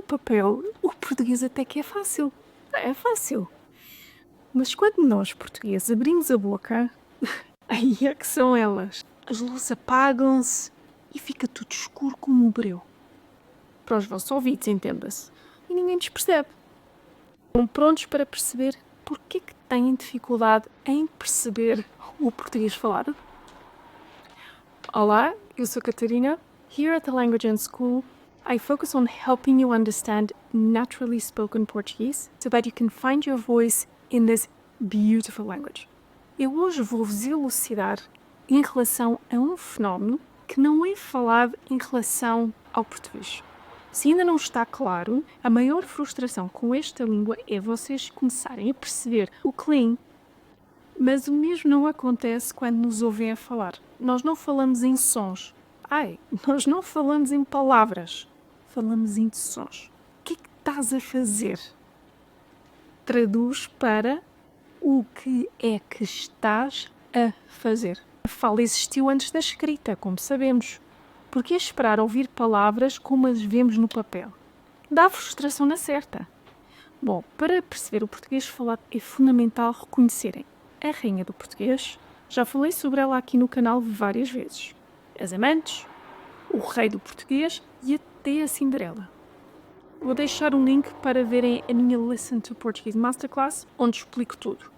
papel, o português até que é fácil. É fácil. Mas quando nós, portugueses, abrimos a boca, aí é que são elas. As luzes apagam-se e fica tudo escuro como um breu. Para os vossos ouvidos, entenda-se. E ninguém nos percebe. Estão prontos para perceber porque que têm dificuldade em perceber o português falado? Olá, eu sou a Catarina. Here at the Language and School, I focus on helping you understand naturally spoken Portuguese so that you can find your voice in this beautiful language. Eu hoje vou-vos elucidar em relação a um fenómeno que não é falado em relação ao português. Se ainda não está claro, a maior frustração com esta língua é vocês começarem a perceber o clean, mas o mesmo não acontece quando nos ouvem a falar. Nós não falamos em sons. Nós não falamos em palavras. Falamos em sons. O que é que estás a fazer? Traduz para o que é que estás a fazer. A fala existiu antes da escrita, como sabemos. Por que esperar ouvir palavras como as vemos no papel? Dá frustração na certa. Bom, para perceber o português falado é fundamental reconhecerem a rainha do português. Já falei sobre ela aqui no canal várias vezes. As amantes, o rei do português e até a Cinderela. Vou deixar um link para verem a minha Listen to Portuguese Masterclass, onde explico tudo.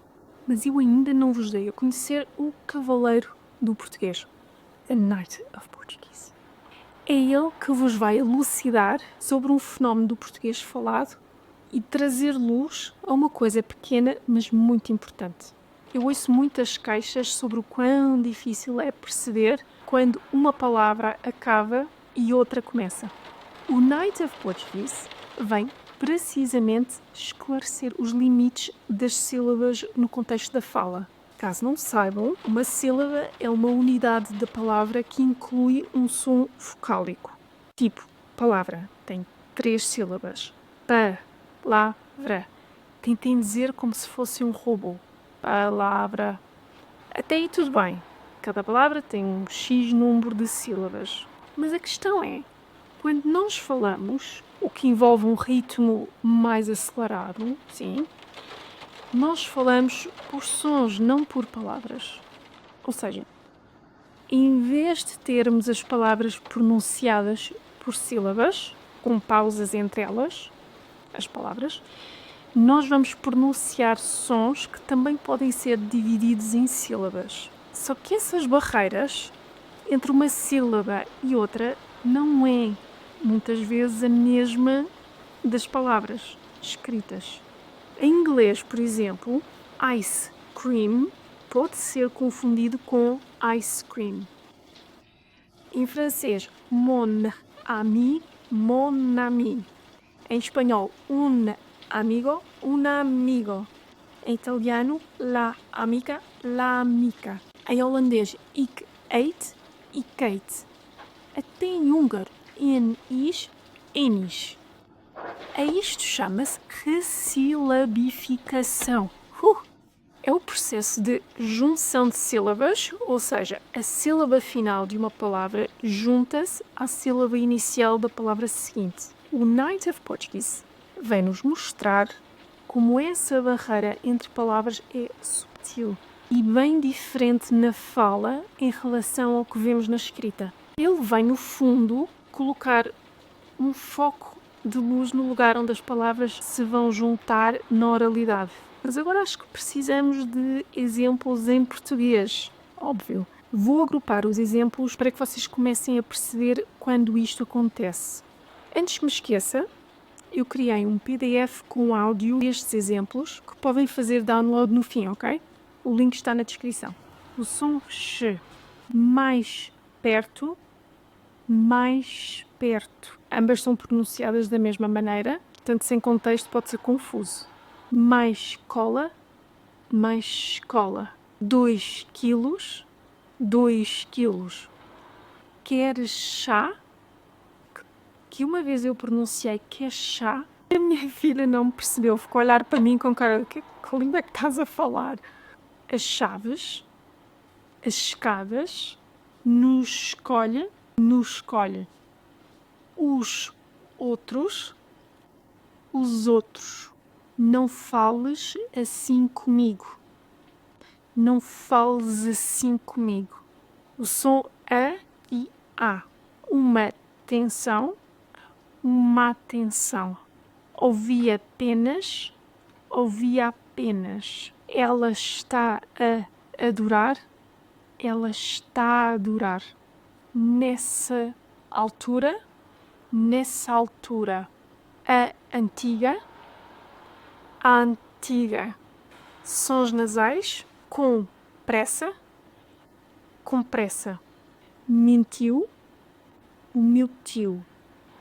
Mas eu ainda não vos dei a conhecer o cavaleiro do português, a Knight of Portuguese. É ele que vos vai elucidar sobre um fenómeno do português falado e trazer luz a uma coisa pequena, mas muito importante. Eu ouço muitas queixas sobre o quão difícil é perceber quando uma palavra acaba e outra começa. O Knight of Portuguese vem precisamente esclarecer os limites das sílabas no contexto da fala. Caso não saibam, uma sílaba é uma unidade da palavra que inclui um som vocálico. Tipo, palavra tem 3 sílabas. Palavra. Tentem dizer como se fosse um robô. Palavra. Até aí tudo bem. Cada palavra tem um X número de sílabas. Mas a questão é, quando nós falamos, o que envolve um ritmo mais acelerado, sim, nós falamos por sons, não por palavras. Ou seja, em vez de termos as palavras pronunciadas por sílabas, com pausas entre elas, as palavras, nós vamos pronunciar sons que também podem ser divididos em sílabas. Só que essas barreiras entre uma sílaba e outra não é, muitas vezes, a mesma das palavras escritas. Em inglês, por exemplo, ice cream pode ser confundido com ice cream. Em francês, mon ami, mon ami. Em espanhol, un amigo, un amigo. Em italiano, la amica, la amica. Em holandês, ik eet, ik eet. Até em húngaro, en is, enis. A isto chama-se ressilabificação. É o processo de junção de sílabas, ou seja, a sílaba final de uma palavra junta-se à sílaba inicial da palavra seguinte. O Knight of Portuguese vem nos mostrar como essa barreira entre palavras é subtil e bem diferente na fala em relação ao que vemos na escrita. Ele vem, no fundo, colocar um foco de luz no lugar onde as palavras se vão juntar na oralidade. Mas agora acho que precisamos de exemplos em português. Óbvio. Vou agrupar os exemplos para que vocês comecem a perceber quando isto acontece. Antes que me esqueça, eu criei um PDF com áudio destes exemplos que podem fazer download no fim, ok? O link está na descrição. O som sh, mais perto, mais perto. Ambas são pronunciadas da mesma maneira, portanto, sem contexto pode ser confuso. Mais cola, mais escola. 2 quilos, 2 quilos. Queres chá? Que uma vez eu pronunciei que é chá, a minha filha não me percebeu, ficou a olhar para mim com cara de que língua é que estás a falar? As chaves, as escadas, nos escolhe, os outros, os outros. Não fales assim comigo. Não fales assim comigo. O som A e A. Uma tensão, uma atenção. Ouvi apenas, ouvi apenas. Ela está a adorar, ela está a adorar. Nessa altura, a antiga, a antiga. Sons nasais, com pressa, com pressa. Mentiu, o meu tio.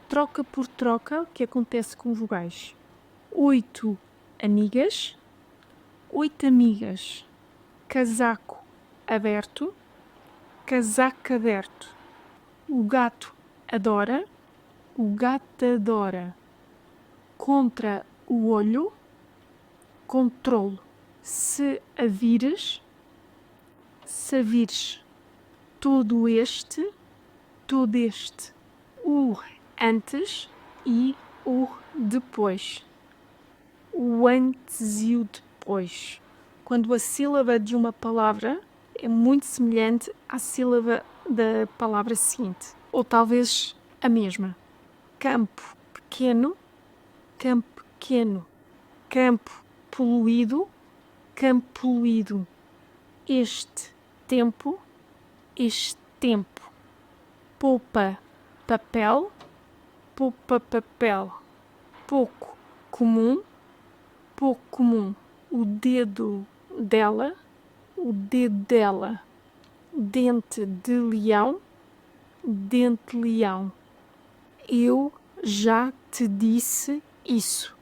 Troca por troca, que acontece com vogais. 8 amigas, 8 amigas. Casaco aberto, casaco aberto. O gato adora, o gato adora. Contra o olho, controlo. Se a vires, todo este, o antes e o depois. O antes e o depois. Quando a sílaba de uma palavra é muito semelhante à sílaba da palavra seguinte, ou talvez a mesma. Campo pequeno, campo pequeno. Campo poluído, campo poluído. Este tempo. Poupa papel, pouco comum, o dedo dela, dente de leão, eu já te disse isso,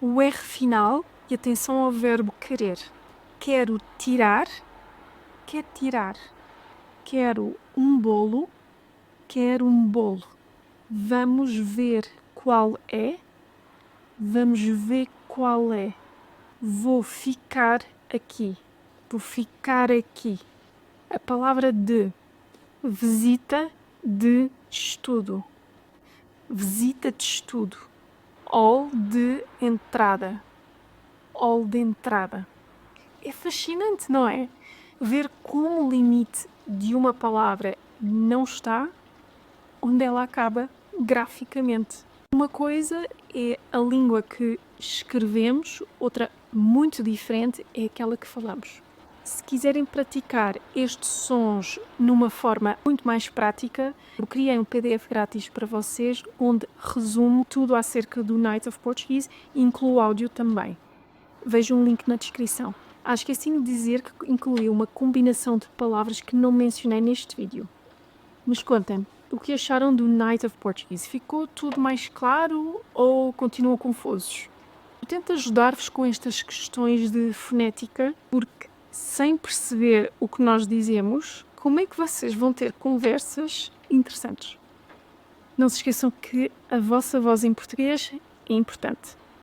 o R final, e atenção ao verbo querer. Quero tirar, quero um bolo, vamos ver qual é, vou ficar aqui, A palavra de, visita de estudo, hall de entrada. É fascinante, não é? Ver como o limite de uma palavra não está onde ela acaba graficamente. Uma coisa é a língua que escrevemos, outra muito diferente é aquela que falamos. Se quiserem praticar estes sons numa forma muito mais prática, eu criei um PDF grátis para vocês onde resumo tudo acerca do Night of Portuguese e incluo áudio também. Vejam um link na descrição. Esqueci de dizer que incluí uma combinação de palavras que não mencionei neste vídeo. Mas contem-me, o que acharam do Night of Portuguese? Ficou tudo mais claro ou continuam confusos? Eu tento ajudar-vos com estas questões de fonética, porque sem perceber o que nós dizemos, como é que vocês vão ter conversas interessantes? Não se esqueçam que a vossa voz em português é importante.